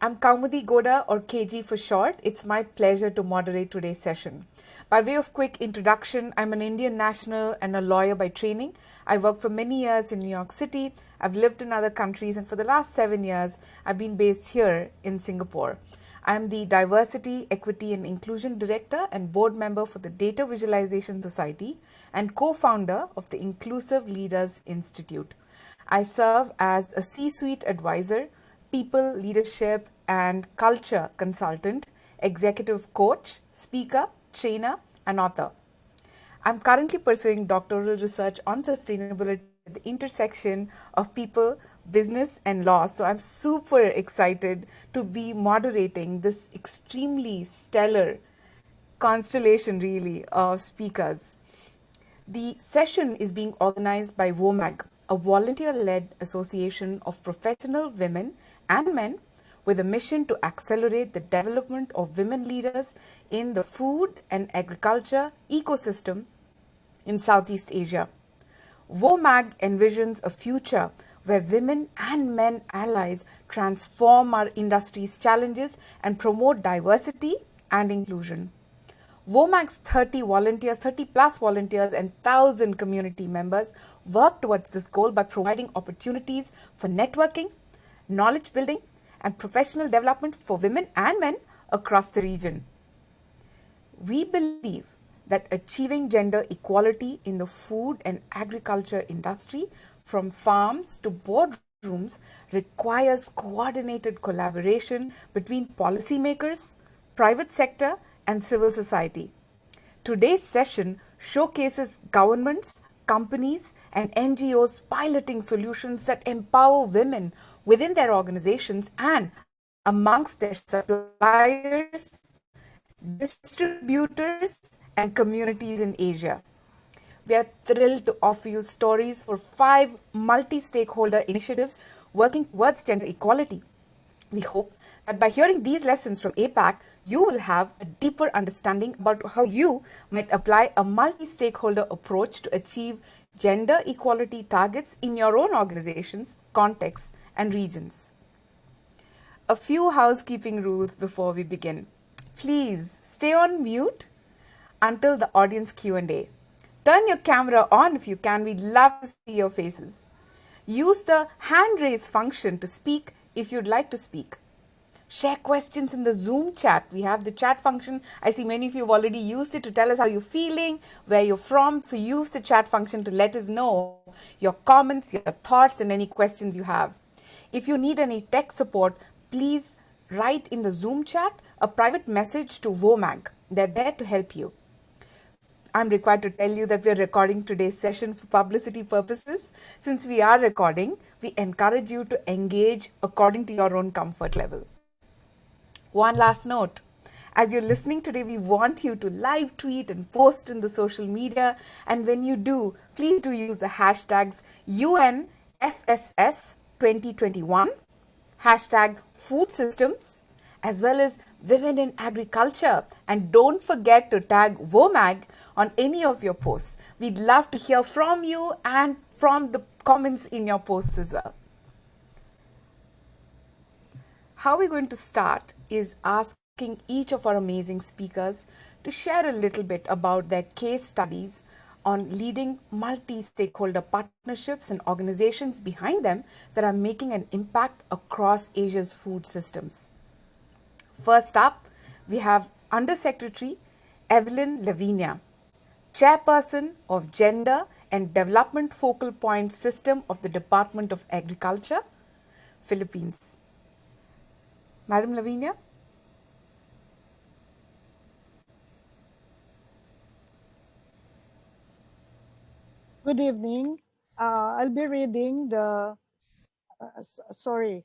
I'm Kaumudi Goda, or KG for short. It's my pleasure to moderate today's session. By way of quick introduction, I'm an Indian national and a lawyer by training. I worked for many years in New York City. I've lived in other countries, and for the last 7 years, I've been based here in Singapore. I'm the Diversity, Equity and Inclusion Director and board member for the Data Visualization Society and co-founder of the Inclusive Leaders Institute. I serve as a C-suite advisor, people, leadership, and culture consultant, executive coach, speaker, trainer, and author. I'm currently pursuing doctoral research on sustainability at the intersection of people, business, and law. So I'm super excited to be moderating this extremely stellar constellation, really, of speakers. The session is being organized by WOMAG, a volunteer-led association of professional women and men with a mission to accelerate the development of women leaders in the food and agriculture ecosystem in Southeast Asia. WOMAG envisions a future where women and men allies transform our industry's challenges and promote diversity and inclusion. WOMAG's 30 plus volunteers and 1,000 community members work towards this goal by providing opportunities for networking, knowledge building, and professional development for women and men across the region. We believe that achieving gender equality in the food and agriculture industry, from farms to boardrooms, requires coordinated collaboration between policymakers, private sector, and civil society. Today's session showcases governments, companies, and NGOs piloting solutions that empower women within their organizations and amongst their suppliers, distributors, and communities in Asia. We are thrilled to offer you stories for 5 multi-stakeholder initiatives working towards gender equality. We hope that by hearing these lessons from Apac, you will have a deeper understanding about how you might apply a multi-stakeholder approach to achieve gender equality targets in your own organizations, contexts, and regions. A few housekeeping rules before we begin. Please stay on mute until the audience Q&A. Turn your camera on if you can. We'd love to see your faces. Use the hand raise function to speak if you'd like to speak. Share questions in the Zoom chat. We have the chat function. I see many of you have already used it to tell us how you're feeling, where you're from. So use the chat function to let us know your comments, your thoughts, and any questions you have. If you need any tech support, please write in the Zoom chat a private message to WOMAG. They're there to help you. I'm required to tell you that we're recording today's session for publicity purposes. Since we are recording, we encourage you to engage according to your own comfort level. One last note. As you're listening today, we want you to live tweet and post in the social media. And when you do, please do use the hashtags UNFSS 2021, hashtag food systems, as well as women in agriculture. And don't forget to tag WOMAG on any of your posts. We'd love to hear from you and from the comments in your posts as well. How we're going to start is asking each of our amazing speakers to share a little bit about their case studies on leading multi-stakeholder partnerships and organizations behind them that are making an impact across Asia's food systems. First up, we have Undersecretary Evelyn Laviña, Chairperson of Gender and Development Focal Point System of the Department of Agriculture, Philippines. Madam Laviña? Good evening. I'll be reading the, sorry.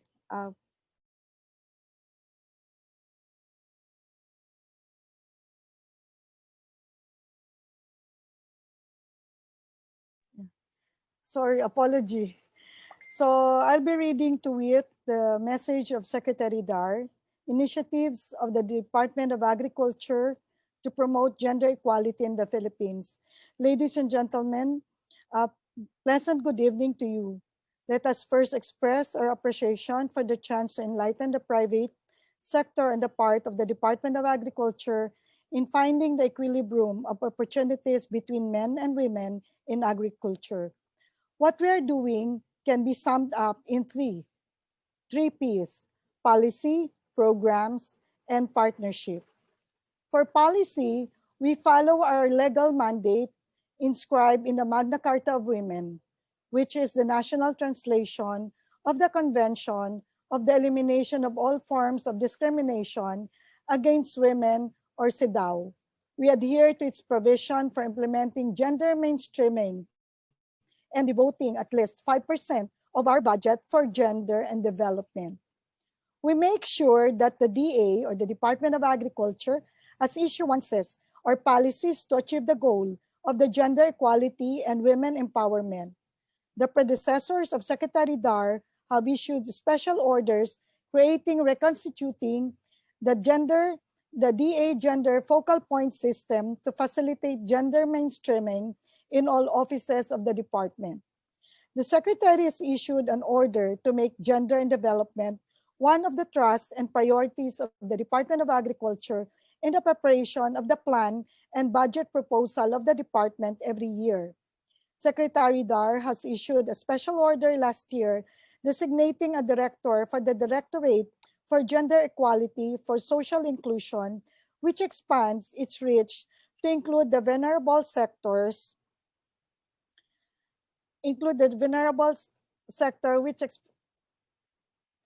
Sorry, apology. So I'll be reading to it the message of Secretary Dar, initiatives of the Department of Agriculture to promote gender equality in the Philippines. Ladies and gentlemen, pleasant good evening to you. Let us first express our appreciation for the chance to enlighten the private sector on the part of the Department of Agriculture in finding the equilibrium of opportunities between men and women in agriculture. What we are doing can be summed up in three Ps: policy, programs, and partnership. For policy, we follow our legal mandate inscribed in the Magna Carta of Women, which is the national translation of the Convention of the Elimination of All Forms of Discrimination Against Women, or CEDAW. We adhere to its provision for implementing gender mainstreaming and devoting at least 5% of our budget for gender and development. We make sure that the DA, or the Department of Agriculture, has issuances or policies to achieve the goal of the gender equality and women empowerment. The predecessors of Secretary Dar have issued special orders creating, reconstituting the DA gender focal point system to facilitate gender mainstreaming in all offices of the department. The Secretary has issued an order to make gender and development one of the trusts and priorities of the Department of Agriculture in the preparation of the plan and budget proposal of the department every year. Secretary Dar has issued a special order last year designating a director for the Directorate for Gender Equality for Social Inclusion, which expands its reach to include the vulnerable sectors,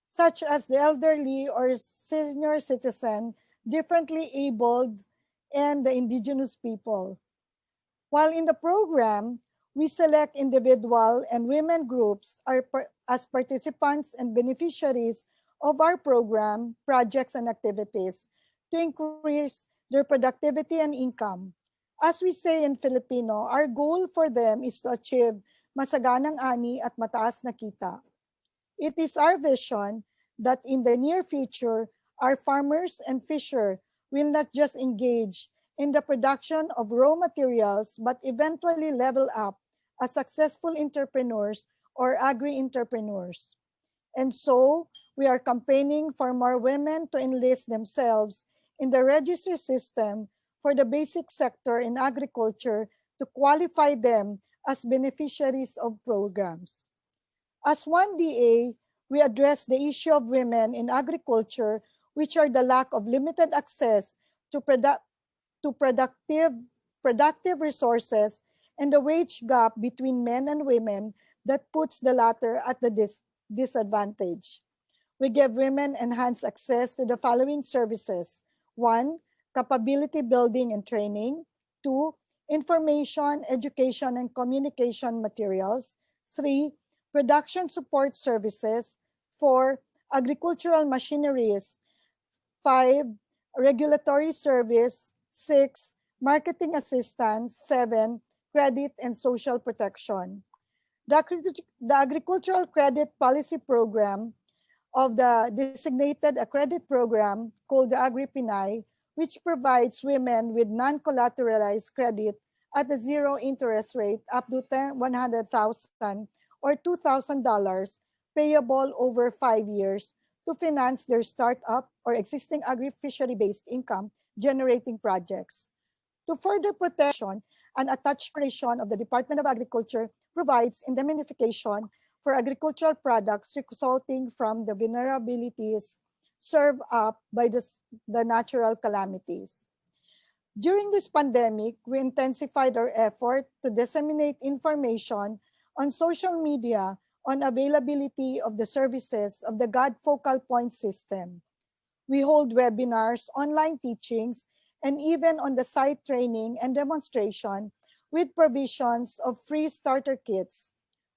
such as the elderly or senior citizen, differently abled, and the indigenous people. While in the program, we select individual and women groups as participants and beneficiaries of our program, projects, and activities to increase their productivity and income. As we say in Filipino, our goal for them is to achieve masaganang ani at mataas na kita. It is our vision that in the near future, our farmers and fisher will not just engage in the production of raw materials, but eventually level up as successful entrepreneurs or agri-entrepreneurs. And so, we are campaigning for more women to enlist themselves in the register system for the basic sector in agriculture to qualify them as beneficiaries of programs. As one DA, we address the issue of women in agriculture, which are the lack of limited access to productive resources and the wage gap between men and women that puts the latter at the disadvantage. We give women enhanced access to the following services. 1, capability building and training. 2, information, education, and communication materials. 3, production support services. 4, agricultural machineries. 5, regulatory service. 6, marketing assistance. 7, credit and social protection. The Agricultural Credit Policy Program of the designated credit program called the Agri-Pinay, which provides women with non-collateralized credit at a zero interest rate up to $100,000 or $2,000 payable over 5 years to finance their startup or existing agri-fishery-based income generating projects. To further protection, an attached declaration of the Department of Agriculture provides indemnification for agricultural products resulting from the vulnerabilities served up by the natural calamities. During this pandemic, we intensified our effort to disseminate information on social media on availability of the services of the God Focal Point system. We hold webinars, online teachings, and even on-the-site training and demonstration with provisions of free starter kits.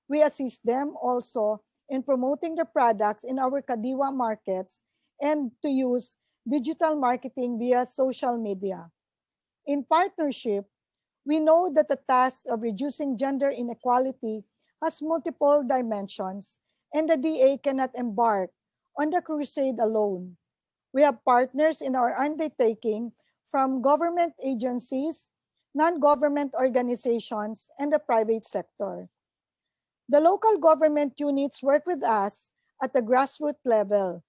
We assist them also in promoting the products in our Kadiwa markets and to use digital marketing via social media. In partnership, we know that the task of reducing gender inequality has multiple dimensions, and the DA cannot embark on the crusade alone. We have partners in our undertaking from government agencies, non-government organizations, and the private sector. The local government units work with us at the grassroots level.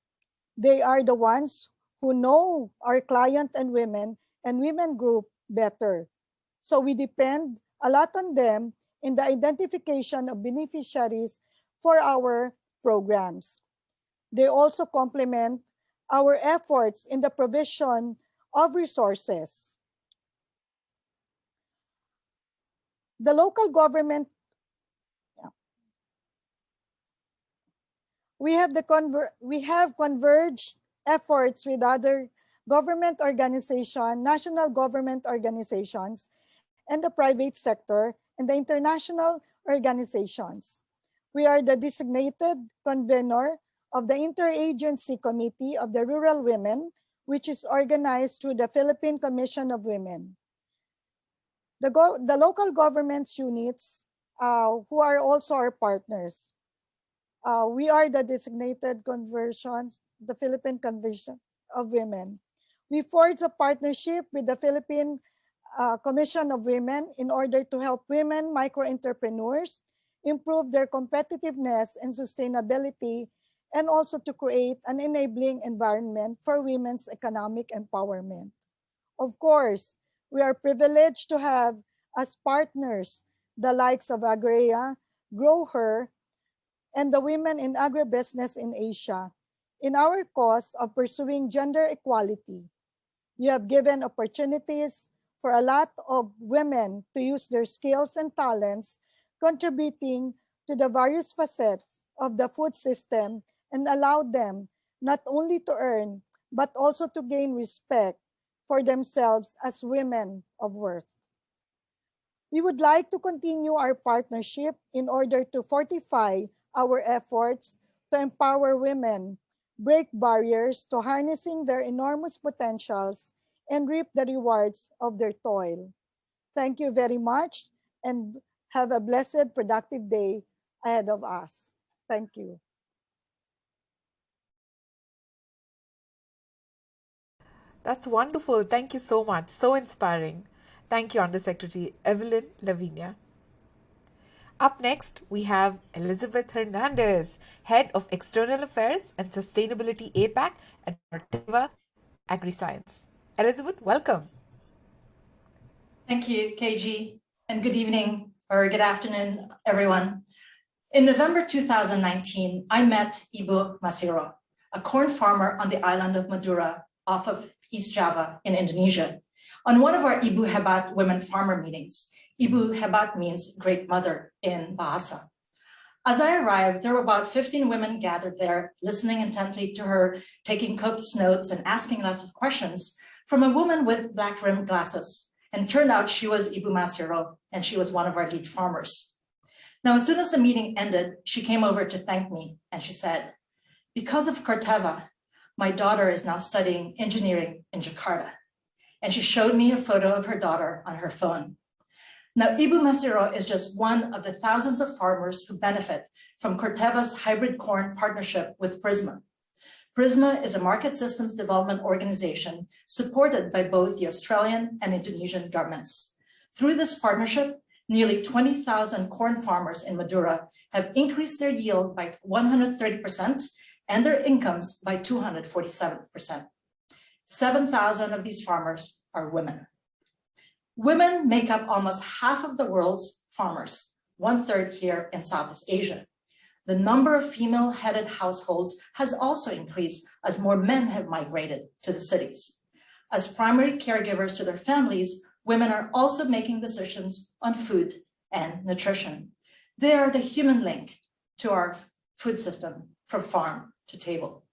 They are the ones who know our client and women group better. So we depend a lot on them in the identification of beneficiaries for our programs. They also complement our efforts in the provision of resources. The local government, we have converged efforts with other government organizations, national government organizations, and the private sector, and the international organizations. We are the designated convener of the Interagency Committee of the Rural Women, which is organized through the Philippine Commission of Women. The local government units, who are also our partners. We are the designated conversions, the Philippine Convention of Women. We forged a partnership with the Philippine Commission of Women in order to help women micro-entrepreneurs improve their competitiveness and sustainability, and also to create an enabling environment for women's economic empowerment. Of course, we are privileged to have as partners the likes of Agria, Grow Her, and the women in agribusiness in Asia in our cause of pursuing gender equality. You have given opportunities for a lot of women to use their skills and talents, contributing to the various facets of the food system, and allowed them not only to earn, but also to gain respect for themselves as women of worth. We would like to continue our partnership in order to fortify our efforts to empower women, break barriers to harnessing their enormous potentials, and reap the rewards of their toil. Thank you very much, and have a blessed, productive day ahead of us. Thank you. That's wonderful. Thank you so much. So inspiring. Thank you, Undersecretary Evelyn, Laviña. Up next, we have Elizabeth Hernandez, Head of External Affairs and Sustainability Apac at Corteva Agriscience. Elizabeth, welcome. Thank you, KG, and good evening or good afternoon, everyone. In November 2019, I met Ibu Masiro, a corn farmer on the island of Madura off of East Java in Indonesia. On one of our Ibu Hebat women farmer meetings, Ibu Hebat means great mother in Bahasa. As I arrived, there were about 15 women gathered there, listening intently to her, taking copious notes and asking lots of questions from a woman with black-rimmed glasses. And turned out she was Ibu Masiro, and she was one of our lead farmers. Now, as soon as the meeting ended, she came over to thank me, and she said, "Because of Corteva, my daughter is now studying engineering in Jakarta." And she showed me a photo of her daughter on her phone. Now, Ibu Masiro is just one of the thousands of farmers who benefit from Corteva's hybrid corn partnership with Prisma. Prisma is a market systems development organization supported by both the Australian and Indonesian governments. Through this partnership, nearly 20,000 corn farmers in Madura have increased their yield by 130% and their incomes by 247%. 7,000 of these farmers are women. Women make up almost half of the world's farmers, 1/3 here in Southeast Asia. The number of female-headed households has also increased as more men have migrated to the cities. As primary caregivers to their families, women are also making decisions on food and nutrition. They are the human link to our food system from farm to table.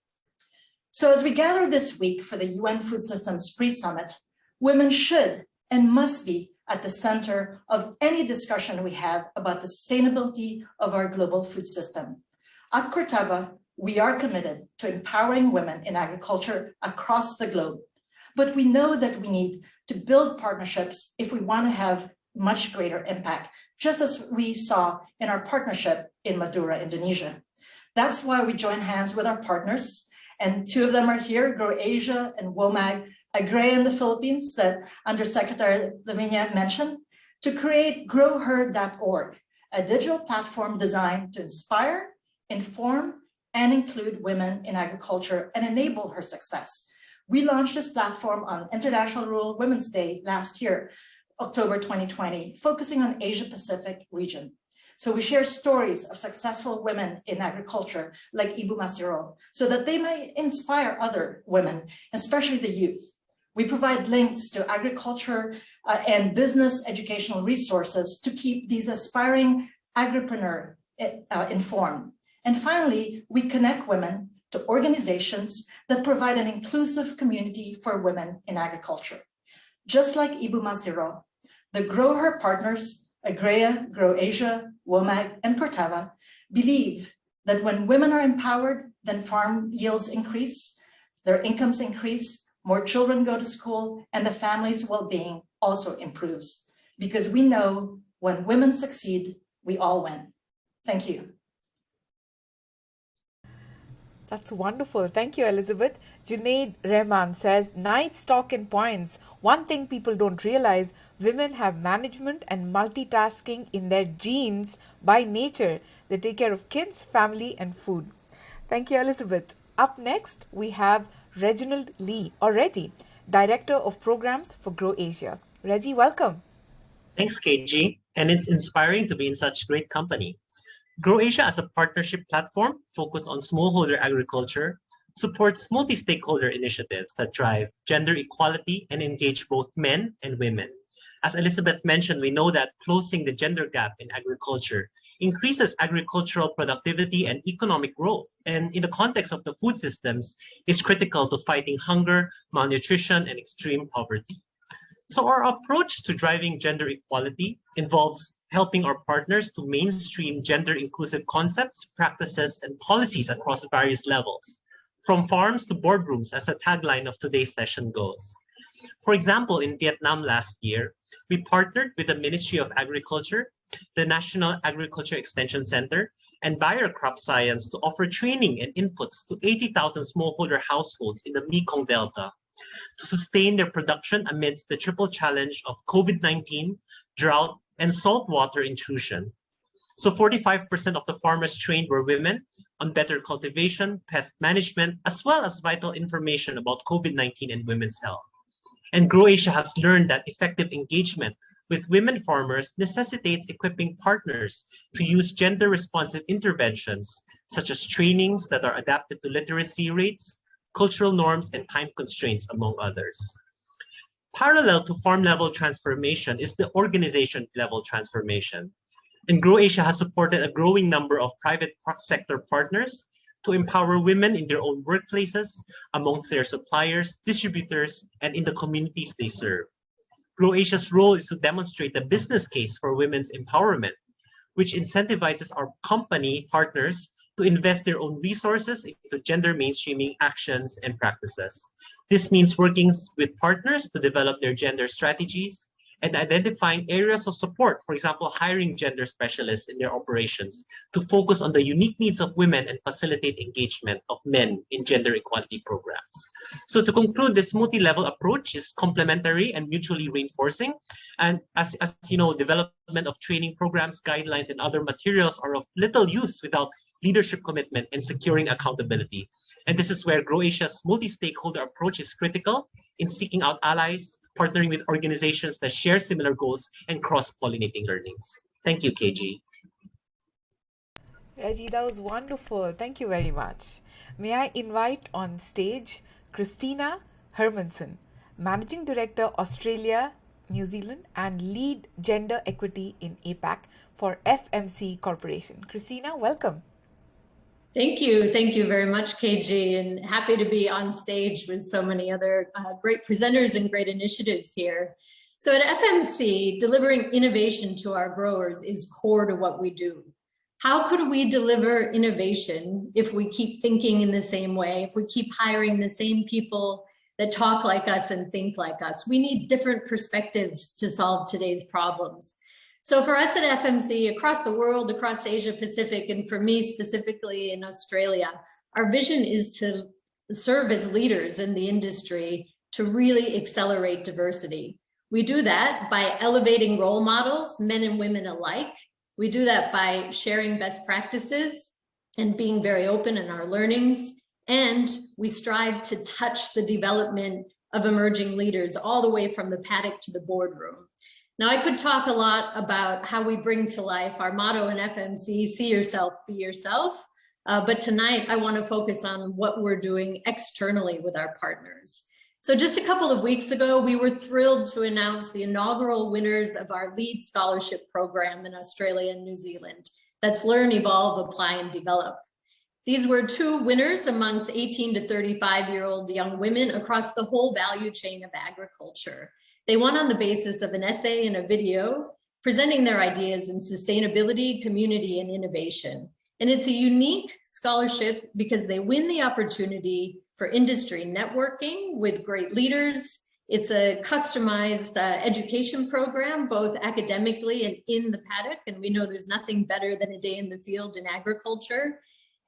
So as we gather this week for the UN Food Systems Pre-Summit, women should and must be at the center of any discussion we have about the sustainability of our global food system. At Corteva, we are committed to empowering women in agriculture across the globe, but we know that we need to build partnerships if we want to have much greater impact, just as we saw in our partnership in Madura, Indonesia. That's why we join hands with our partners, and two of them are here, Grow Asia and WOMAG, Agria in the Philippines that Undersecretary Laviña mentioned, to create growher.org, a digital platform designed to inspire, inform, and include women in agriculture and enable her success. We launched this platform on International Rural Women's Day last year, October 2020, focusing on Asia Pacific region. So we share stories of successful women in agriculture like Ibu Masiro, so that they might inspire other women, especially the youth. We provide links to agriculture and business educational resources to keep these aspiring agripreneurs informed. And finally, we connect women to organizations that provide an inclusive community for women in agriculture. Just like Ibu Masiro, the Grow Her partners, Agria, Grow Asia, WOMAG, and Corteva, believe that when women are empowered, then farm yields increase, their incomes increase, more children go to school, and the family's well-being also improves. Because we know when women succeed, we all win. Thank you. That's wonderful. Thank you, Elizabeth. Junaid Rehman says, nice talking points. One thing people don't realize, women have management and multitasking in their genes by nature. They take care of kids, family, and food. Thank you, Elizabeth. Up next, we have Reginald Lee, or Reggie, Director of Programs for Grow Asia. Reggie, welcome. Thanks, KG. And it's inspiring to be in such great company. Grow Asia as a partnership platform focused on smallholder agriculture supports multi-stakeholder initiatives that drive gender equality and engage both men and women. As Elizabeth mentioned, we know that closing the gender gap in agriculture increases agricultural productivity and economic growth, and in the context of the food systems, is critical to fighting hunger, malnutrition, and extreme poverty. So our approach to driving gender equality involves helping our partners to mainstream gender-inclusive concepts, practices, and policies across various levels, from farms to boardrooms, as the tagline of today's session goes. For example, in Vietnam last year, we partnered with the Ministry of Agriculture, the National Agriculture Extension Center, and Bayer Crop Science to offer training and inputs to 80,000 smallholder households in the Mekong Delta to sustain their production amidst the triple challenge of COVID-19, drought, and saltwater intrusion. So 45% of the farmers trained were women on better cultivation, pest management, as well as vital information about COVID-19 and women's health. And Grow Asia has learned that effective engagement with women farmers necessitates equipping partners to use gender-responsive interventions, such as trainings that are adapted to literacy rates, cultural norms, and time constraints, among others. Parallel to farm-level transformation is the organization-level transformation. And Grow Asia has supported a growing number of private sector partners to empower women in their own workplaces, amongst their suppliers, distributors, and in the communities they serve. Grow Asia's role is to demonstrate the business case for women's empowerment, which incentivizes our company partners to invest their own resources into gender mainstreaming actions and practices. This means working with partners to develop their gender strategies and identifying areas of support, for example, hiring gender specialists in their operations to focus on the unique needs of women and facilitate engagement of men in gender equality programs. So to conclude, this multi-level approach is complementary and mutually reinforcing. And as you know, development of training programs, guidelines, and other materials are of little use without leadership commitment and securing accountability. And this is where Grow Asia's multi-stakeholder approach is critical in seeking out allies, partnering with organizations that share similar goals, and cross-pollinating learnings. Thank you, KG. Reggie, that was wonderful. Thank you very much. May I invite on stage Christina Hermanson, Managing Director, Australia, New Zealand, and Lead Gender Equity in Apac for FMC Corporation. Christina, welcome. Thank you. Thank you very much, KG, and happy to be on stage with so many other great presenters and great initiatives here. So at FMC, delivering innovation to our growers is core to what we do. How could we deliver innovation if we keep thinking in the same way, if we keep hiring the same people that talk like us and think like us? We need different perspectives to solve today's problems. So for us at FMC, across the world, across Asia Pacific, and for me specifically in Australia, our vision is to serve as leaders in the industry to really accelerate diversity. We do that by elevating role models, men and women alike. We do that by sharing best practices and being very open in our learnings. And we strive to touch the development of emerging leaders all the way from the paddock to the boardroom. Now, I could talk a lot about how we bring to life our motto in FMC, see yourself, be yourself. But tonight, I want to focus on what we're doing externally with our partners. So just a couple of weeks ago, we were thrilled to announce the inaugural winners of our LEAD Scholarship Program in Australia and New Zealand. That's Learn, Evolve, Apply, and Develop. These were 2 winners amongst 18 to 35-year-old young women across the whole value chain of agriculture. They won on the basis of an essay and a video presenting their ideas in sustainability, community, and innovation. And it's a unique scholarship because they win the opportunity for industry networking with great leaders. It's a customized education program, both academically and in the paddock. And we know there's nothing better than a day in the field in agriculture.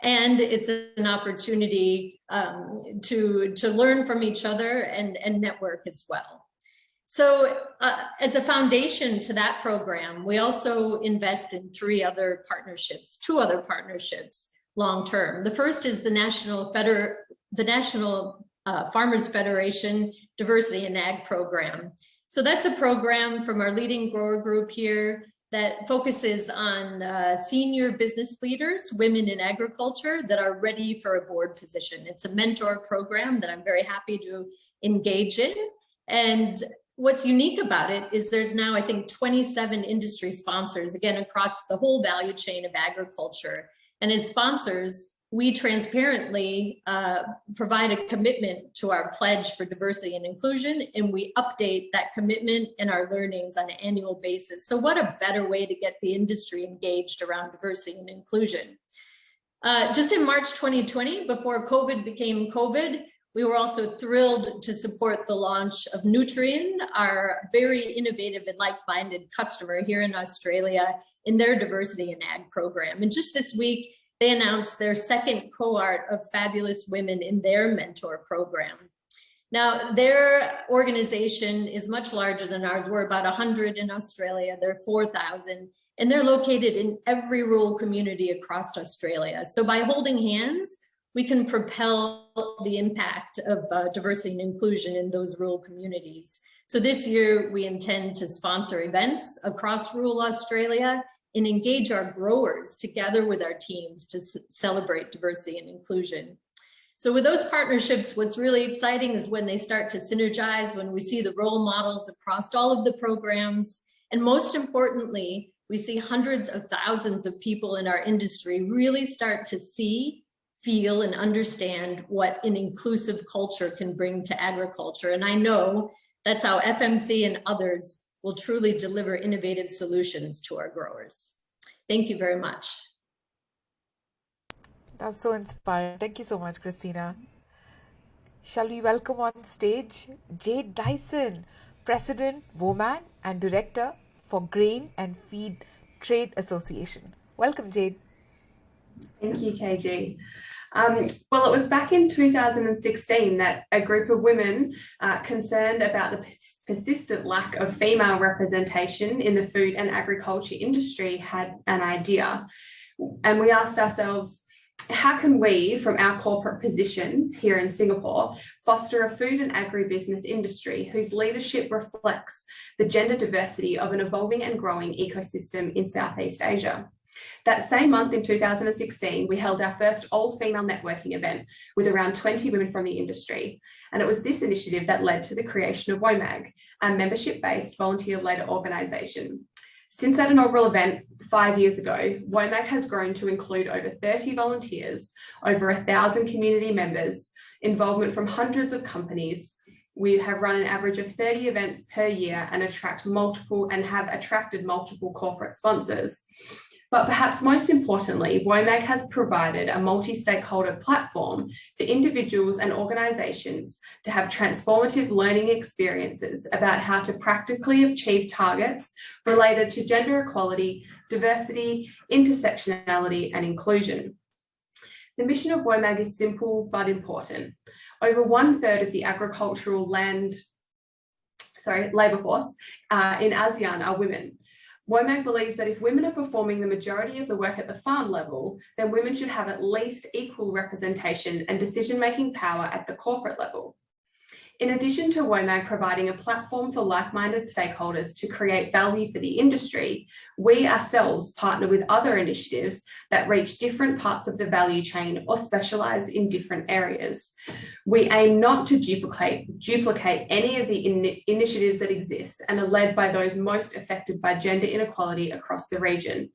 And it's an opportunity to learn from each other and network as well. So as a foundation to that program, we also invest in 2 other partnerships long-term. The first is the National Farmers Federation Diversity in Ag Program. So that's a program from our leading grower group here that focuses on senior business leaders, women in agriculture that are ready for a board position. It's a mentor program that I'm very happy to engage in. And what's unique about it is there's now, I think, 27 industry sponsors, again, across the whole value chain of agriculture. And as sponsors, we transparently provide a commitment to our pledge for diversity and inclusion, and we update that commitment and our learnings on an annual basis. So what a better way to get the industry engaged around diversity and inclusion. Just in March 2020, before COVID became COVID, we were also thrilled to support the launch of Nutrien, our very innovative and like-minded customer here in Australia, in their diversity in ag program. And just this week, they announced their 2nd cohort of fabulous women in their mentor program. Now, their organization is much larger than ours. We're about 100 in Australia, they're 4,000, and they're located in every rural community across Australia. So by holding hands, we can propel the impact of diversity and inclusion in those rural communities. So this year, we intend to sponsor events across rural Australia and engage our growers together with our teams to celebrate diversity and inclusion. So with those partnerships, what's really exciting is when they start to synergize, when we see the role models across all of the programs, and most importantly, we see hundreds of thousands of people in our industry really start to see, feel, and understand what an inclusive culture can bring to agriculture. And I know that's how FMC and others will truly deliver innovative solutions to our growers. Thank you very much. That's so inspiring. Thank you so much, Christina. Shall we welcome on stage Jade Dyson, President, WOMAG, and Director for Grain and Feed Trade Association. Welcome, Jade. Thank you, KG. Well, it was back in 2016 that a group of women concerned about the persistent lack of female representation in the food and agriculture industry had an idea. And we asked ourselves, how can we, from our corporate positions here in Singapore, foster a food and agribusiness industry whose leadership reflects the gender diversity of an evolving and growing ecosystem in Southeast Asia? That same month in 2016, we held our first all-female networking event with around 20 women from the industry. And it was this initiative that led to the creation of WOMAG, a membership-based volunteer-led organisation. Since that inaugural event 5 years ago, WOMAG has grown to include over 30 volunteers, over 1,000 community members, involvement from hundreds of companies. We have run an average of 30 events per year and have attracted multiple corporate sponsors. But perhaps most importantly, WOMAG has provided a multi-stakeholder platform for individuals and organisations to have transformative learning experiences about how to practically achieve targets related to gender equality, diversity, intersectionality, and inclusion. The mission of WOMAG is simple but important. Over 1/3 of the agricultural labour force in ASEAN are women. WOMAG believes that if women are performing the majority of the work at the farm level, then women should have at least equal representation and decision-making power at the corporate level. In addition to WOMAG providing a platform for like-minded stakeholders to create value for the industry, we ourselves partner with other initiatives that reach different parts of the value chain or specialise in different areas. We aim not to duplicate any of the initiatives that exist and are led by those most affected by gender inequality across the region.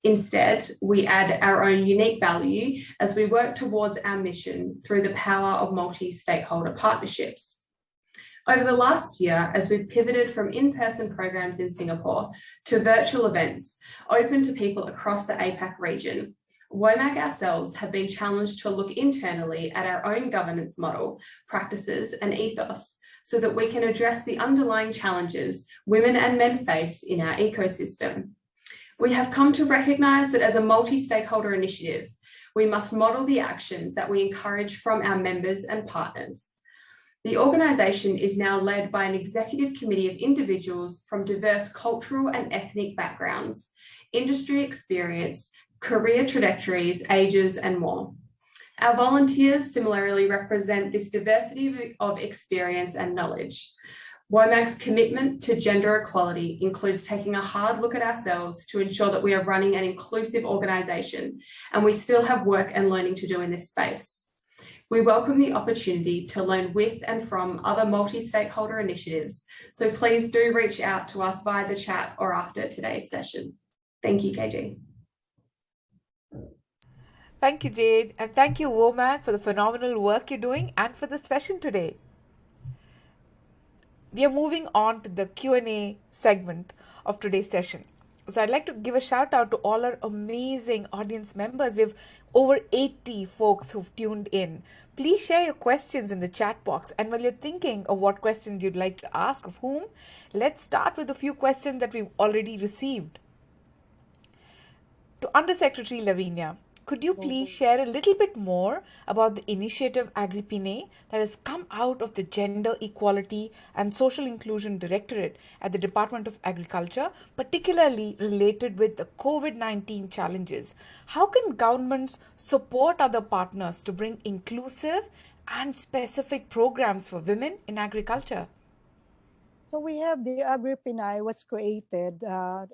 Instead, we add our own unique value as we work towards our mission through the power of multi-stakeholder partnerships. Over the last year, as we've pivoted from in-person programs in Singapore to virtual events open to people across the APAC region, WOMAG ourselves have been challenged to look internally at our own governance model, practices and ethos so that we can address the underlying challenges women and men face in our ecosystem. We have come to recognise that as a multi-stakeholder initiative, we must model the actions that we encourage from our members and partners. The organisation is now led by an executive committee of individuals from diverse cultural and ethnic backgrounds, industry experience, career trajectories, ages, and more. Our volunteers similarly represent this diversity of experience and knowledge. WOMAG's commitment to gender equality includes taking a hard look at ourselves to ensure that we are running an inclusive organisation, and we still have work and learning to do in this space. We welcome the opportunity to learn with and from other multi-stakeholder initiatives, so please do reach out to us via the chat or after today's session. Thank you, KG. Thank you, Jade, and thank you, WOMAG, for the phenomenal work you're doing and for the session today. We are moving on to the Q&A segment of today's session. So I'd like to give a shout out to all our amazing audience members. We have over 80 folks who've tuned in. Please share your questions in the chat box. And while you're thinking of what questions you'd like to ask of whom, let's start with a few questions that we've already received. To Undersecretary Laviña, could you please share a little bit more about the initiative Agri-Pine that has come out of the Gender Equality and Social Inclusion Directorate at the Department of Agriculture, particularly related with the COVID-19 challenges? How can governments support other partners to bring inclusive and specific programs for women in agriculture? So we have the Agri-Pine was created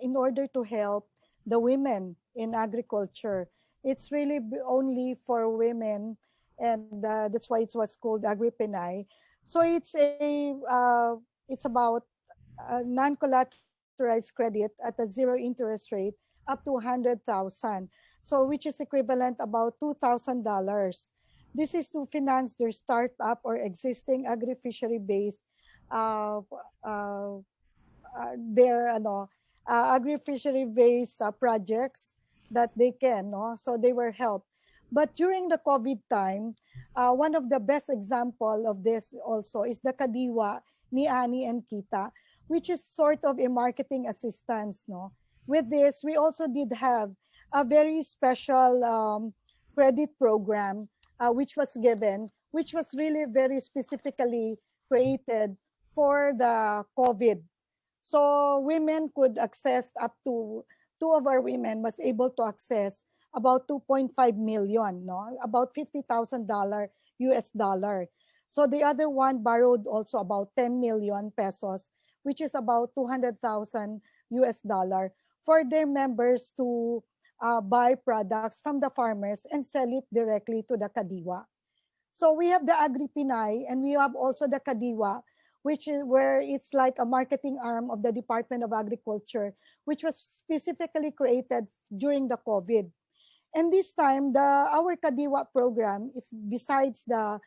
in order to help the women in agriculture. It's really only for women, and that's why it was called Agri-Pine. So it's about non-collateralized credit at a zero interest rate up to $100,000. So which is equivalent about $2,000. This is to finance their startup or existing agri-fishery based agri-fishery based projects that they can, so they were helped. But during the COVID time, one of the best example of this also is the Kadiwa ni Ani and Kita, which is sort of a marketing assistance. With this, we also did have a very special credit program which was given, which was really very specifically created for the COVID. So women could access up to, two of our women was able to access about 2.5 million, about $50,000 US dollar. So the other one borrowed also about 10 million pesos, which is about 200,000 US dollar for their members to buy products from the farmers and sell it directly to the Kadiwa. So we have the Agri-Pine and we have also the Kadiwa, which is where it's like a marketing arm of the Department of Agriculture, which was specifically created during the COVID. And this time, our Kadiwa program is, besides the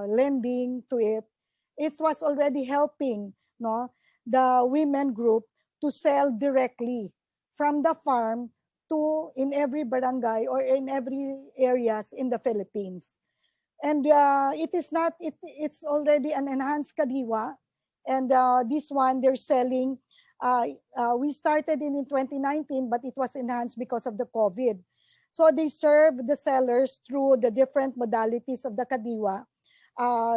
lending to it, it was already helping the women group to sell directly from the farm to in every barangay or in every areas in the Philippines. And it's already an enhanced Kadiwa. And this one, they're selling, we started in 2019, but it was enhanced because of the COVID. So they serve the sellers through the different modalities of the Kadiwa.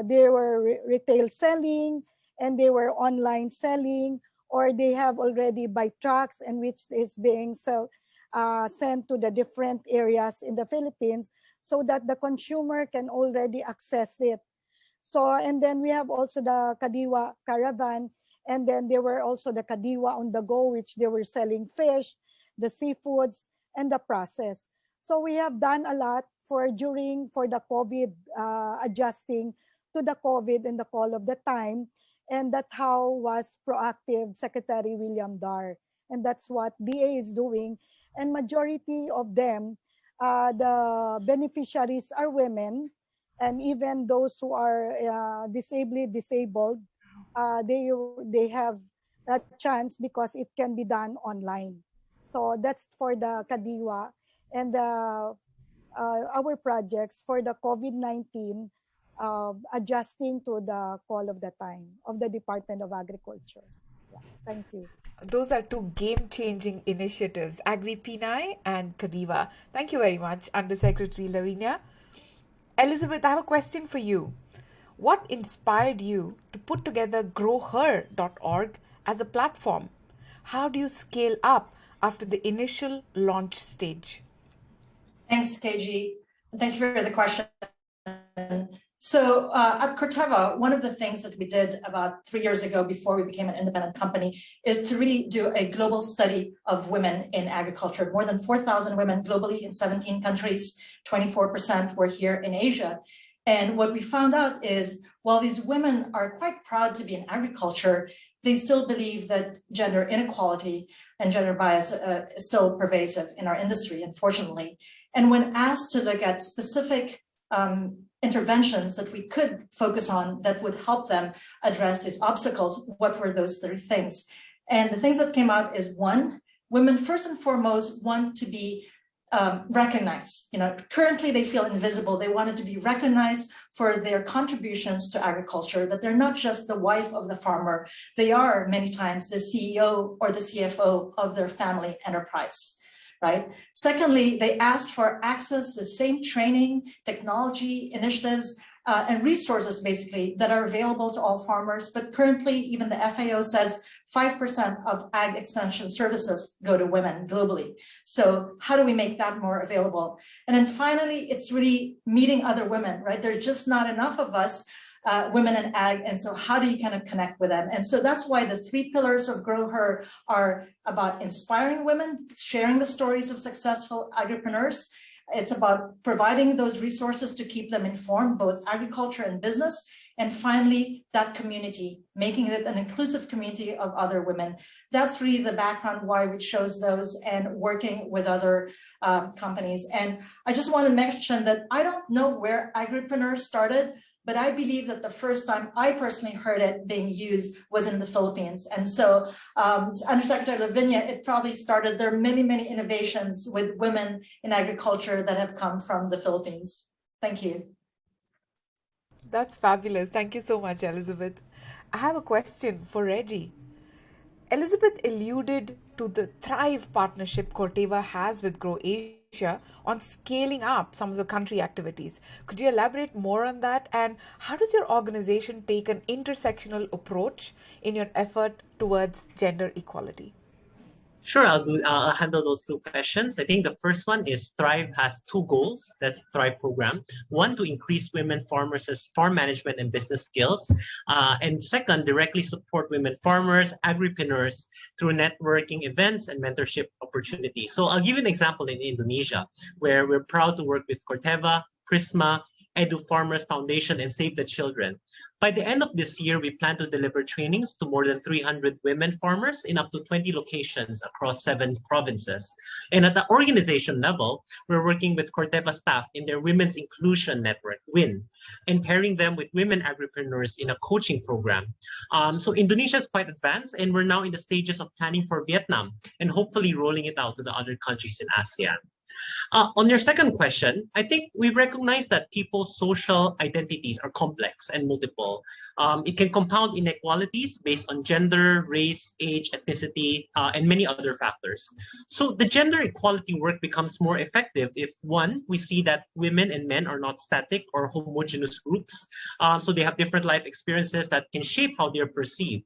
They were retail selling, and they were online selling, or they have already by trucks and which is being sent to the different areas in the Philippines so that the consumer can already access it. So, and then we have also the Kadiwa caravan, and then there were also the Kadiwa on the go, which they were selling fish, the seafoods, and the process. So we have done a lot for the COVID, adjusting to the COVID and the call of the time. And that's how was proactive Secretary William Dar. And that's what DA is doing. And majority of them, the beneficiaries are women. And even those who are disabled, they have a chance because it can be done online. So that's for the Kadiwa. And our projects for the COVID-19, adjusting to the call of the time of the Department of Agriculture. Yeah, thank you. Those are two game-changing initiatives, Agri-Pinay and Kadiwa. Thank you very much, Undersecretary Laviña. Elizabeth, I have a question for you. What inspired you to put together growher.org as a platform? How do you scale up after the initial launch stage? Thanks, KG. Thank you for the question. So at Corteva, one of the things that we did about 3 years ago before we became an independent company is to really do a global study of women in agriculture. More than 4,000 women globally in 17 countries, 24% were here in Asia. And what we found out is, while these women are quite proud to be in agriculture, they still believe that gender inequality and gender bias is still pervasive in our industry, unfortunately. And when asked to look at specific interventions that we could focus on that would help them address these obstacles, what were those 3 things? And the things that came out is, 1, women first and foremost want to be recognized. You know, currently they feel invisible. They wanted to be recognized for their contributions to agriculture, that they're not just the wife of the farmer. They are many times the CEO or the CFO of their family enterprise. Right? Secondly, they asked for access to the same training, technology, initiatives, and resources basically that are available to all farmers. But currently, even the FAO says 5% of ag extension services go to women globally. So how do we make that more available? And then finally, it's really meeting other women, right? There are just not enough of us women in ag, and so how do you kind of connect with them? And so that's why the 3 pillars of Grow Her are about inspiring women, sharing the stories of successful agripreneurs. It's about providing those resources to keep them informed, both agriculture and business. And finally, that community, making it an inclusive community of other women. That's really the background why we chose those and working with other companies. And I just want to mention that I don't know where agripreneurs started, but I believe that the first time I personally heard it being used was in the Philippines. And so Undersecretary Laviña, it probably started, there are many, many innovations with women in agriculture that have come from the Philippines. Thank you. That's fabulous. Thank you so much, Elizabeth. I have a question for Reggie. Elizabeth alluded to the Thrive partnership Corteva has with Grow Asia on scaling up some of the country activities. Could you elaborate more on that? And how does your organization take an intersectional approach in your effort towards gender equality? Sure, I'll handle those 2 questions. I think the first one is Thrive has 2 goals. That's the Thrive program. 1, to increase women farmers' farm management and business skills. And second, directly support women farmers, agripreneurs through networking events and mentorship opportunities. So I'll give you an example in Indonesia, where we're proud to work with Corteva, Prisma, Edu Farmers Foundation, and Save the Children. By the end of this year, we plan to deliver trainings to more than 300 women farmers in up to 20 locations across 7 provinces. And at the organization level, we're working with Corteva staff in their Women's Inclusion Network, WIN, and pairing them with women agripreneurs in a coaching program. So Indonesia is quite advanced, and we're now in the stages of planning for Vietnam and hopefully rolling it out to the other countries in ASEAN. On your second question, I think we recognize that people's social identities are complex and multiple. It can compound inequalities based on gender, race, age, ethnicity, and many other factors. So the gender equality work becomes more effective if, 1, we see that women and men are not static or homogeneous groups. So they have different life experiences that can shape how they're perceived.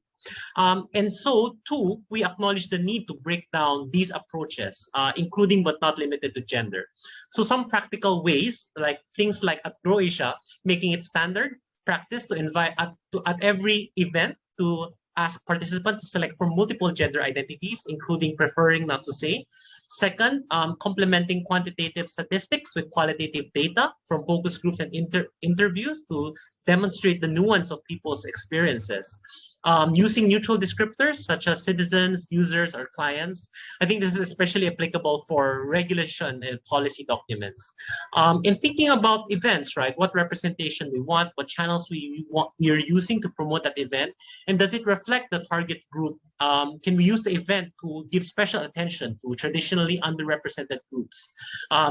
And so, too, we acknowledge the need to break down these approaches, including but not limited to gender. So some practical ways, like things like at Croatia, making it standard practice to invite at every event to ask participants to select from multiple gender identities, including preferring not to say. Second, complementing quantitative statistics with qualitative data from focus groups and interviews to demonstrate the nuance of people's experiences. Using neutral descriptors such as citizens, users, or clients. I think this is especially applicable for regulation and policy documents. In thinking about events, right, what representation we want, what channels we are using to promote that event, and does it reflect the target group? Can we use the event to give special attention to traditionally underrepresented groups?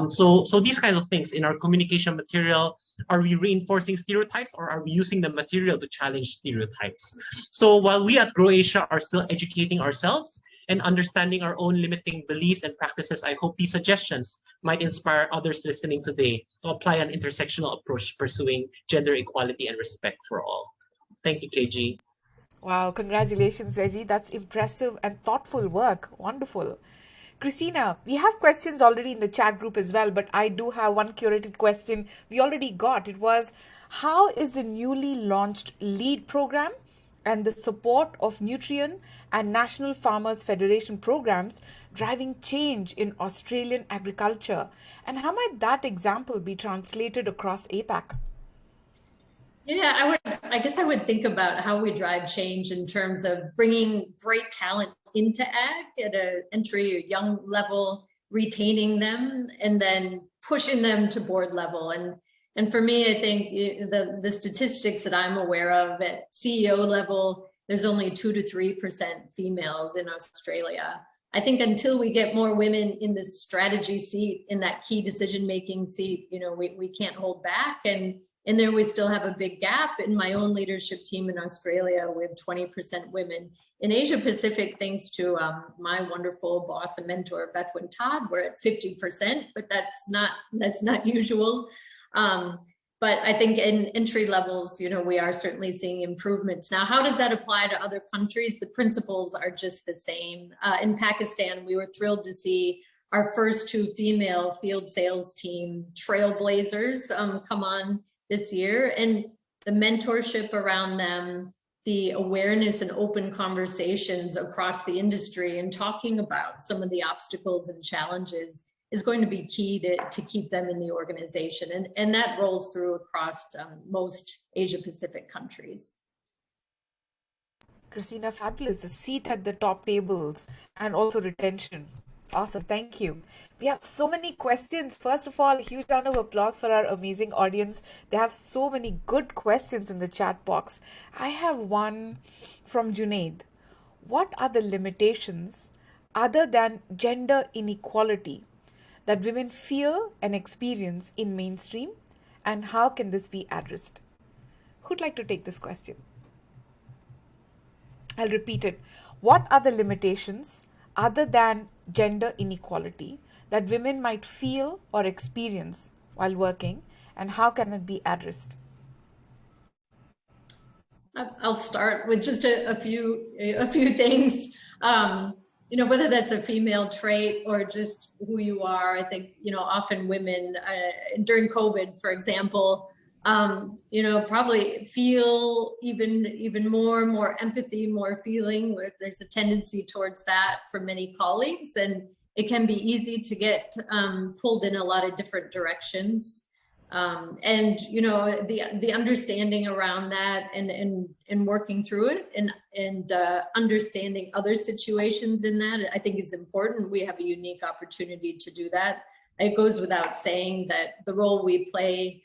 So these kinds of things in our communication material, are we reinforcing stereotypes or are we using the material to challenge stereotypes? So while we at Grow Asia are still educating ourselves and understanding our own limiting beliefs and practices, I hope these suggestions might inspire others listening today to apply an intersectional approach pursuing gender equality and respect for all. Thank you, KG. Wow, congratulations, Reggie. That's impressive and thoughtful work. Wonderful. Christina, we have questions already in the chat group as well, but I do have one curated question we already got. It was, how is the newly launched LEAD program and the support of Nutrien and National Farmers Federation programs driving change in Australian agriculture? And how might that example be translated across APAC? Yeah, I guess I would think about how we drive change in terms of bringing great talent into ag at an entry or young level, retaining them, and then pushing them to board level. And for me, I think the statistics that I'm aware of at CEO level, there's only 2 to 3% females in Australia. I think until we get more women in this strategy seat, in that key decision-making seat, we can't hold back. And there we still have a big gap. In my own leadership team in Australia, we have 20% women. In Asia Pacific, thanks to my wonderful boss and mentor, Bethwyn Todd, we're at 50%, but that's not usual. But I think in entry levels, we are certainly seeing improvements. Now, how does that apply to other countries? The principles are just the same. In Pakistan, we were thrilled to see our first 2 female field sales team trailblazers come on this year, and the mentorship around them, the awareness and open conversations across the industry and talking about some of the obstacles and challenges is going to be key to keep them in the organization. And that rolls through across most Asia Pacific countries. Christina, fabulous. The seat at the top tables and also retention. Awesome. Thank you. We have so many questions. First of all, a huge round of applause for our amazing audience. They have so many good questions in the chat box. I have one from Jade. What are the limitations other than gender inequality that women feel and experience in mainstream, and how can this be addressed? Who'd like to take this question? I'll repeat it. What are the limitations other than gender inequality that women might feel or experience while working, and how can it be addressed? I'll start with just a few things. Whether that's a female trait or just who you are. I think, often women during COVID, for example, probably feel even more empathy, more feeling. There's a tendency towards that for many colleagues, and it can be easy to get pulled in a lot of different directions. And the understanding around that and working through it and understanding other situations in that, I think is important. We have a unique opportunity to do that. It goes without saying that the role we play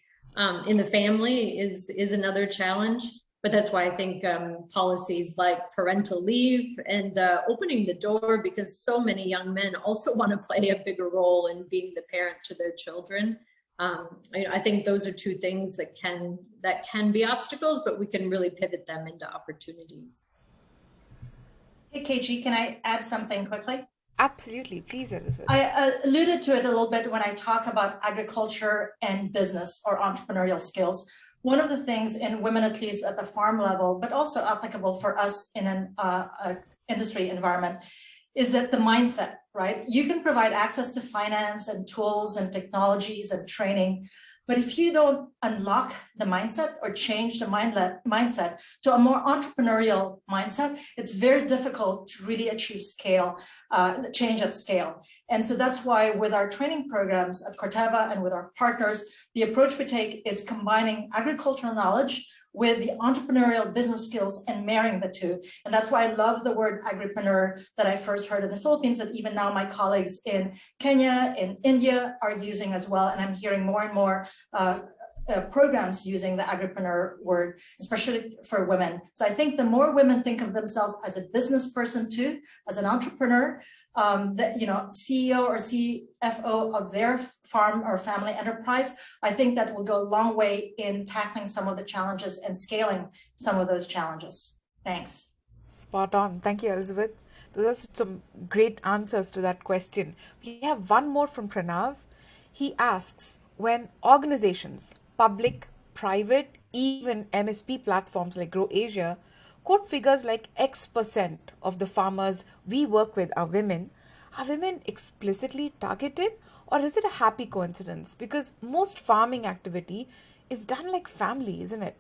in the family is another challenge, but that's why I think policies like parental leave and opening the door, because so many young men also want to play a bigger role in being the parent to their children. I think those are 2 things that can be obstacles, but we can really pivot them into opportunities. Hey, KG, can I add something quickly? Absolutely, please, Elizabeth. I alluded to it a little bit when I talk about agriculture and business or entrepreneurial skills. one of the things in women, at least at the farm level, but also applicable for us in an industry environment, is that the mindset, right? You can provide access to finance and tools and technologies and training, but if you don't unlock the mindset or change the mindset to a more entrepreneurial mindset, it's very difficult to really achieve scale, change at scale. And so that's why with our training programs at Corteva and with our partners, the approach we take is combining agricultural knowledge with the entrepreneurial business skills and marrying the two. And that's why I love the word agripreneur that I first heard in the Philippines, and even now my colleagues in Kenya, in India are using as well. And I'm hearing more and more programs using the agripreneur word, especially for women. So I think the more women think of themselves as a business person too, as an entrepreneur, that, you know, CEO or CFO of their farm or family enterprise, I think that will go a long way in tackling some of the challenges and scaling some of those challenges. Thanks. Spot on. Thank you, Elizabeth. Those are some great answers to that question. We have one more from Pranav. He asks, when organizations, public, private, even MSP platforms like Grow Asia, quote figures like X% of the farmers we work with are women explicitly targeted, or is it a happy coincidence? Because most farming activity is done like family, isn't it?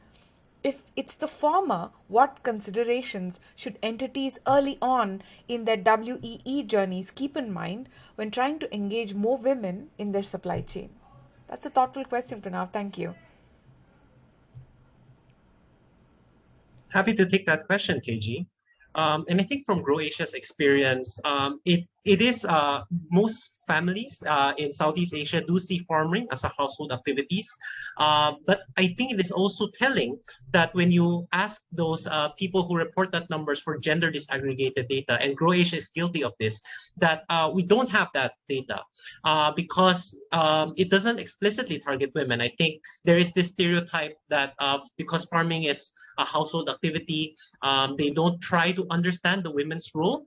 If it's the former, what considerations should entities early on in their WEE journeys keep in mind when trying to engage more women in their supply chain? That's a thoughtful question, Pranav. Thank you. Happy to take that question, KG. And I think from Grow Asia's experience, it is most families in Southeast Asia do see farming as a household activities. But I think it is also telling that when you ask those people who report that numbers for gender disaggregated data, and Grow Asia is guilty of this, that we don't have that data because it doesn't explicitly target women. I think there is this stereotype that because farming is a household activity, they don't try to understand the women's role.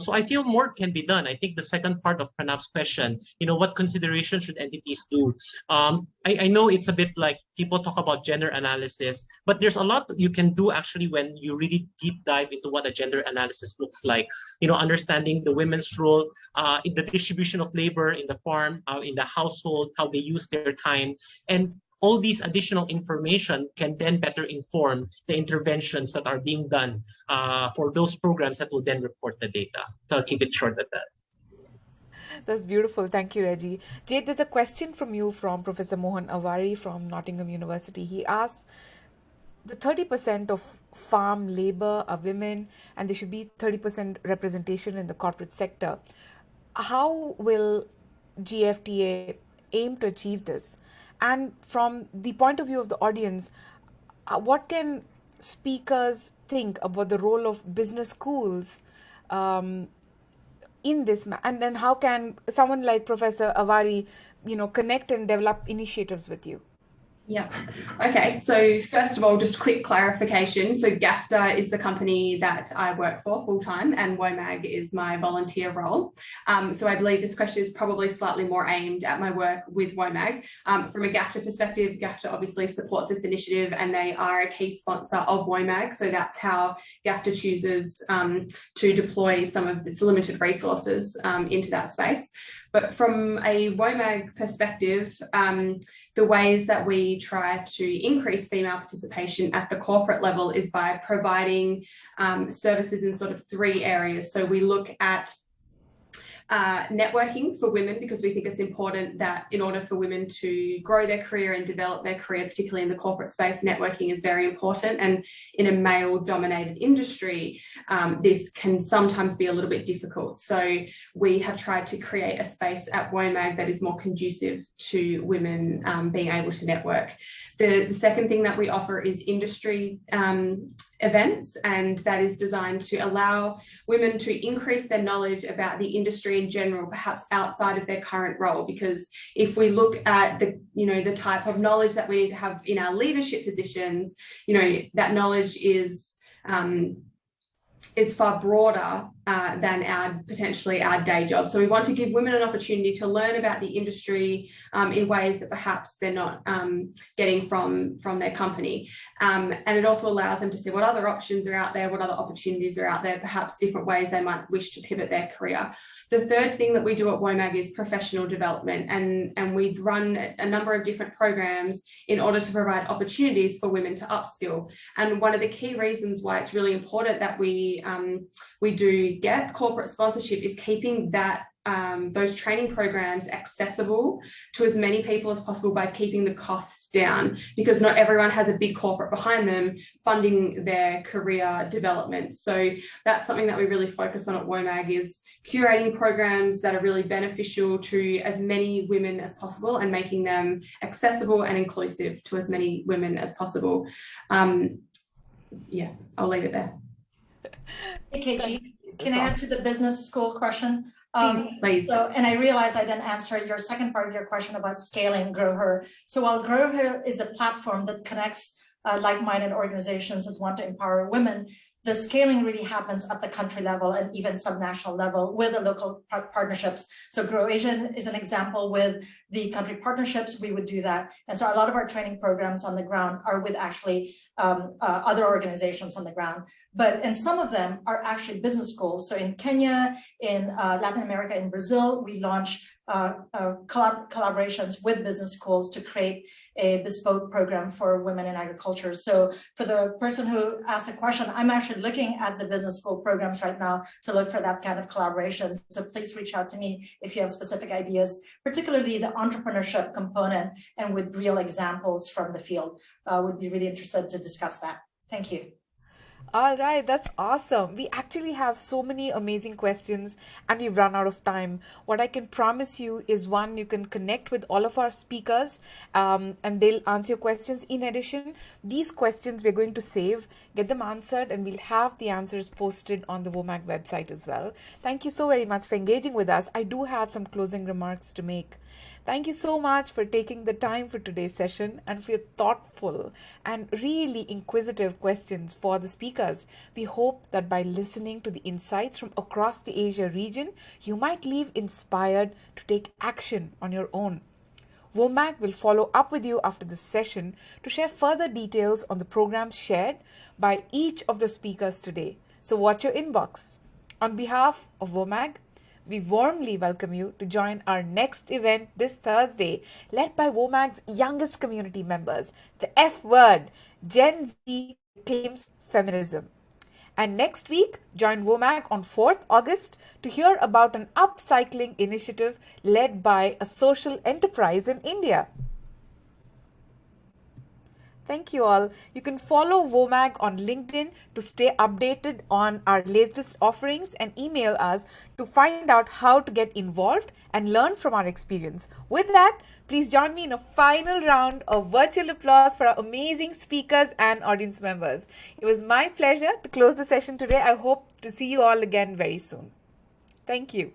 So I feel more can be done. I think the second part of Pranav's question, you know, what consideration should entities do? I know it's a bit like people talk about gender analysis, but there's a lot you can do actually when you really deep dive into what a gender analysis looks like. You know, understanding the women's role in the distribution of labor in the farm, in the household, how they use their time, and all these additional information can then better inform the interventions that are being done for those programs that will then report the data. So I'll keep it short at that. That's beautiful. Thank you, Reggie. Jade, there's a question from you from Professor Mohan Avari from Nottingham University. He asks, the 30% of farm labor are women, and there should be 30% representation in the corporate sector. How will GFTA aim to achieve this? And from the point of view of the audience, what can speakers think about the role of business schools in this? And then how can someone like Professor Avari, you know, connect and develop initiatives with you? Yeah. Okay. So first of all, just a quick clarification. So GAFTA is the company that I work for full-time, and WOMAG is my volunteer role. So I believe this question is probably slightly more aimed at my work with WOMAG. From a GAFTA perspective, GAFTA obviously supports this initiative, and they are a key sponsor of WOMAG. So that's how GAFTA chooses to deploy some of its limited resources into that space. But from a WOMAG perspective, the ways that we try to increase female participation at the corporate level is by providing services in sort of three areas. So we look at networking for women, because we think it's important that in order for women to grow their career and develop their career, particularly in the corporate space, networking is very important. And in a male-dominated industry, this can sometimes be a little bit difficult. So we have tried to create a space at WOMAG that is more conducive to women being able to network. The second thing that we offer is industry events, and that is designed to allow women to increase their knowledge about the industry in general, perhaps outside of their current role. Because if we look at the type of knowledge that we need to have in our leadership positions, that knowledge is far broader potentially our day job. So we want to give women an opportunity to learn about the industry in ways that perhaps they're not getting from their company. And it also allows them to see what other options are out there, what other opportunities are out there, perhaps different ways they might wish to pivot their career. The third thing that we do at WOMAG is professional development, and we run a number of different programs in order to provide opportunities for women to upskill. And one of the key reasons why it's really important that we do get corporate sponsorship is keeping that those training programs accessible to as many people as possible by keeping the costs down, because not everyone has a big corporate behind them funding their career development. So that's something that we really focus on at WOMAG, is curating programs that are really beneficial to as many women as possible and making them accessible and inclusive to as many women as possible. Yeah, I'll leave it there. Hey, KG, can I add to the business school question? Please. So, and I realize I didn't answer your second part of your question about scaling Grow Her. So while Grow Her is a platform that connects like-minded organizations that want to empower women, the scaling really happens at the country level and even subnational level with the local partnerships. So Grow Asia is an example. With the country partnerships, we would do that. And so a lot of our training programs on the ground are with actually other organizations on the ground. But and some of them are actually business schools. So in Kenya, in Latin America, in Brazil, we launch collaborations with business schools to create a bespoke program for women in agriculture. So for the person who asked the question, I'm actually looking at the business school programs right now to look for that kind of collaboration. So please reach out to me if you have specific ideas, particularly the entrepreneurship component and with real examples from the field. Would be really interested to discuss that. Thank you. All right, that's awesome. We actually have so many amazing questions and we've run out of time. What I can promise you is, one, you can connect with all of our speakers and they'll answer your questions. In addition, these questions we're going to save, get them answered, and we'll have the answers posted on the WOMAG website as well. Thank you so very much for engaging with us. I do have some closing remarks to make. Thank you so much for taking the time for today's session and for your thoughtful and really inquisitive questions for the speakers. We hope that by listening to the insights from across the Asia region, you might leave inspired to take action on your own. WOMAG will follow up with you after this session to share further details on the programs shared by each of the speakers today. So watch your inbox. On behalf of WOMAG, we warmly welcome you to join our next event this Thursday, led by WOMAG's youngest community members, the F word, Gen Z claims feminism. And next week, join WOMAG on 4th August to hear about an upcycling initiative led by a social enterprise in India. Thank you all. You can follow WOMAG on LinkedIn to stay updated on our latest offerings and email us to find out how to get involved and learn from our experience. With that, please join me in a final round of virtual applause for our amazing speakers and audience members. It was my pleasure to close the session today. I hope to see you all again very soon. Thank you.